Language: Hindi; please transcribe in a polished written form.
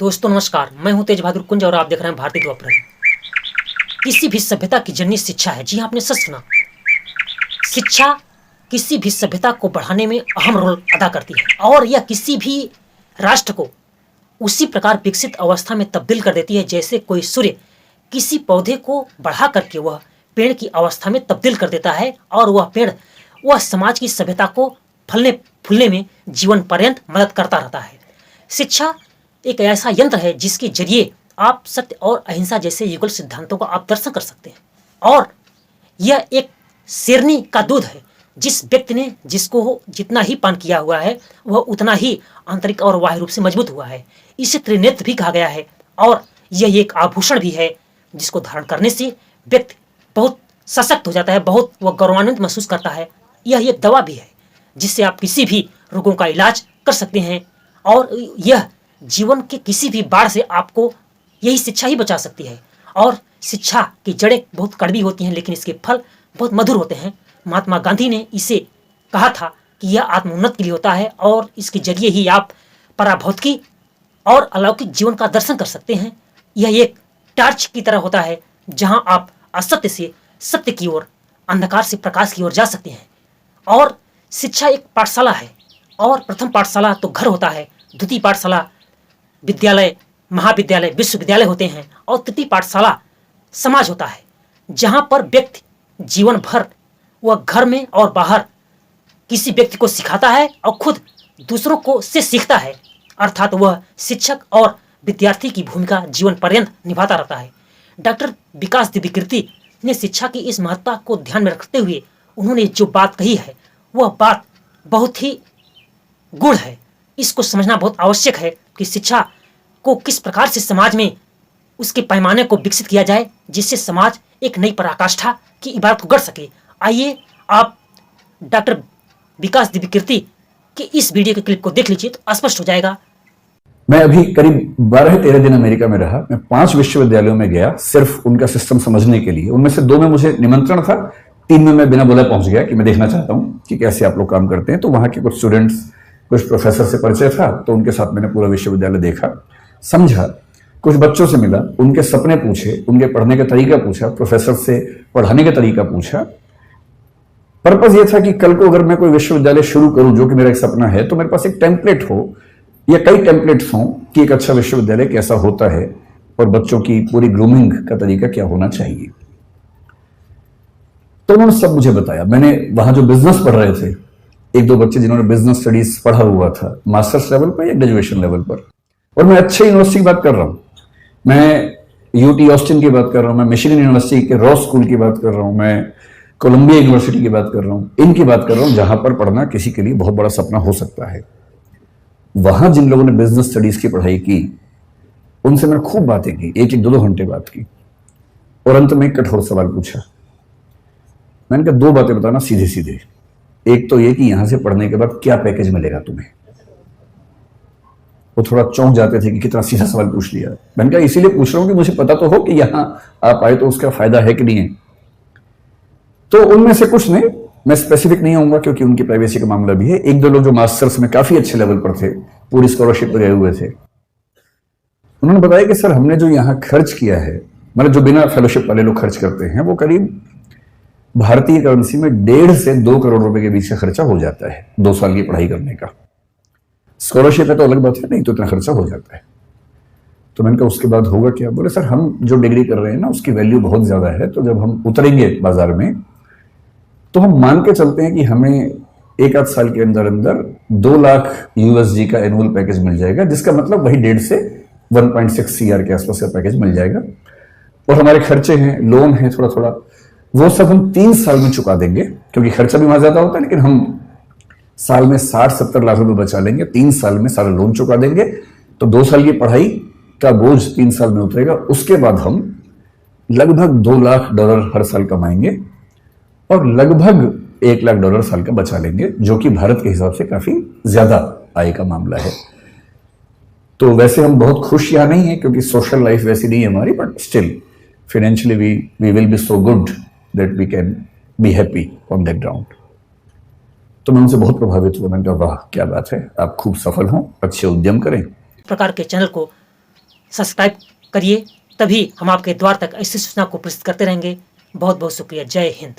दोस्तों नमस्कार, मैं हूं तेज बहादुर कुंज और आप देख रहे हैं भारतीय द्वापर। किसी भी सभ्यता की जननी शिक्षा है। जी हाँ, आपने सच सुना। शिक्षा किसी भी सभ्यता को बढ़ाने में अहम रोल अदा करती है और यह किसी भी राष्ट्र को उसी प्रकार विकसित अवस्था में तब्दील कर देती है जैसे कोई सूर्य किसी पौधे को बढ़ा करके वह पेड़ की अवस्था में तब्दील कर देता है और वह समाज की सभ्यता को फलने फूलने में जीवन पर्यंत मदद करता रहता है। शिक्षा एक ऐसा यंत्र है जिसके जरिए आप सत्य और अहिंसा जैसे युगल सिद्धांतों का आप दर्शन कर सकते हैं। और यह एक शेरनी का दूध है। जिस व्यक्ति ने जिसको जितना ही पान किया हुआ है वह उतना ही आंतरिक और बाह्य रूप से मजबूत हुआ है। इसे त्रिनेत्र भी कहा गया है और यह एक आभूषण भी है जिसको धारण करने से व्यक्ति बहुत सशक्त हो जाता है, बहुत वह गौरवान्वित महसूस करता है। यह एक दवा भी है जिससे आप किसी भी रोगों का इलाज कर सकते हैं और यह जीवन के किसी भी बाढ़ से आपको यही शिक्षा ही बचा सकती है। और शिक्षा की जड़ें बहुत कड़वी होती हैं लेकिन इसके फल बहुत मधुर होते हैं। महात्मा गांधी ने इसे कहा था कि यह आत्मोन्नत के लिए होता है और इसके जरिए ही आप पराभौतिकी और अलौकिक जीवन का दर्शन कर सकते हैं। यह एक टार्च की तरह होता है जहां आप असत्य से सत्य की ओर, अंधकार से प्रकाश की ओर जा सकते हैं। और शिक्षा एक पाठशाला है और प्रथम पाठशाला तो घर होता है, द्वितीय पाठशाला विद्यालय, महाविद्यालय, विश्वविद्यालय होते हैं और तृतीय पाठशाला समाज होता है जहां पर व्यक्ति जीवन भर वह घर में और बाहर किसी व्यक्ति को सिखाता है और खुद दूसरों को से सीखता है। अर्थात वह शिक्षक और विद्यार्थी की भूमिका जीवन पर्यंत निभाता रहता है। डॉक्टर विकास दिव्यकीर्ति ने शिक्षा की इस महत्ता को ध्यान में रखते हुए उन्होंने जो बात कही है वह बात बहुत ही गूढ़ है। इसको समझना बहुत आवश्यक है कि शिक्षा को किस प्रकार से समाज में उसके पैमाने को विकसित किया जाए जिससे समाज एक नई पराकाष्ठा की इबारत को गढ़ सके। आइए आप डॉक्टर विकास दिव्यकीर्ति के इस वीडियो के क्लिप को देख लीजिए तो स्पष्ट हो जाएगा। मैं अभी करीब 12-13 दिन अमेरिका में रहा। मैं 5 विश्वविद्यालयों में गया सिर्फ उनका सिस्टम समझने के लिए। उनमें से 2 में मुझे निमंत्रण था, 3 में मैं बिना बोले पहुंच गया कि मैं देखना चाहता हूं कि कैसे आप लोग काम करते हैं। तो वहां के कुछ स्टूडेंट्स, कुछ प्रोफेसर से परिचय था तो उनके साथ मैंने पूरा विश्वविद्यालय देखा, समझा, कुछ बच्चों से मिला, उनके सपने पूछे, उनके पढ़ने का तरीका पूछा, प्रोफेसर से पढ़ाने का तरीका पूछा। पर्पस ये था कि कल को अगर मैं कोई विश्वविद्यालय शुरू करूं जो कि मेरा एक सपना है तो मेरे पास एक टेम्पलेट हो या कई टेम्पलेट्स हों कि एक अच्छा विश्वविद्यालय कैसा होता है और बच्चों की पूरी ग्रूमिंग का तरीका क्या होना चाहिए। तो उन्होंने सब मुझे बताया। मैंने वहां जो बिजनेस पढ़ रहे थे, 1-2 बच्चे जिन्होंने बिजनेस स्टडीज पढ़ा हुआ था मास्टर्स लेवल पर या ग्रेजुएशन लेवल पर, और मैं अच्छे यूनिवर्सिटी की बात कर रहा हूं, मैं यूटी ऑस्टिन की बात कर रहा हूं, मैं मिशिगन यूनिवर्सिटी के रॉस स्कूल की बात कर रहा हूं, मैं कोलंबिया यूनिवर्सिटी की बात कर रहा हूं, इनकी बात कर रहा हूं जहां पर पढ़ना किसी के लिए बहुत बड़ा सपना हो सकता है। वहां जिन लोगों ने बिजनेस स्टडीज की पढ़ाई की उनसे मैंने खूब बातें की, 1-1, 2-2 घंटे बात की और अंत में एक कठोर सवाल पूछा। मैंने कहा 2 बातें बताना सीधे सीधे। एक तो ये कि यहां से पढ़ने के बाद क्या पैकेज मिलेगा तुम्हें। वो थोड़ा चौंक जाते थे कि कितना सीधा सवाल पूछ लिया। मैंने कहा इसीलिए पूछ रहा हूं कि मुझे पता तो हो कि यहां आप आए तो उसका फायदा है कि नहीं है। तो उनमें से कुछ ने, मैं स्पेसिफिक नहीं होऊंगा क्योंकि उनकी प्राइवेसी का मामला भी है, 1-2 लोग जो मास्टर्स में काफी अच्छे लेवल पर थे, पूरी स्कॉलरशिप पर गए हुए थे, उन्होंने बताया कि सर हमने जो यहां खर्च किया है, मतलब जो बिना फेलोशिप वाले लोग खर्च करते हैं, वो करीब भारतीय करेंसी में 1.5 से 2 करोड़ रुपए के बीच का खर्चा हो जाता है 2 साल की पढ़ाई करने का। स्कॉलरशिप है तो अलग बात है, नहीं तो इतना खर्चा हो जाता है। तो मैंने कहा उसके बाद होगा क्या। बोले सर हम जो डिग्री कर रहे हैं ना उसकी वैल्यू बहुत ज्यादा है, तो जब हम उतरेंगे बाजार में तो हम मान के चलते हैं कि हमें 1-8 साल के अंदर अंदर 2 लाख USD का एनुअल पैकेज मिल जाएगा, जिसका मतलब वही 1.5 से 1.6 CR के आसपास का पैकेज मिल जाएगा। और हमारे खर्चे हैं, लोन है थोड़ा थोड़ा, वो सब हम 3 साल में चुका देंगे क्योंकि खर्चा भी वहां ज्यादा होता है, लेकिन हम साल में 60-70 लाख रुपए बचा लेंगे, 3 साल में सारा लोन चुका देंगे। तो 2 साल की पढ़ाई का बोझ 3 साल में उतरेगा। उसके बाद हम लगभग $2 लाख हर साल कमाएंगे और लगभग $1 लाख साल का बचा लेंगे, जो कि भारत के हिसाब से काफी ज्यादा आय का मामला है। तो वैसे हम बहुत खुश यहां नहीं है क्योंकि सोशल लाइफ वैसी नहीं है हमारी, but still financially we will be so good that we can be happy on that ground. तो मैं उनसे बहुत प्रभावित हुआ। मैंने कहा वाह क्या बात है, आप खूब सफल हों, अच्छे उद्यम करें। प्रकार के चैनल को सब्सक्राइब करिए, तभी हम आपके द्वार तक ऐसी सूचना को प्रेषित करते रहेंगे। बहुत बहुत शुक्रिया। जय हिंद।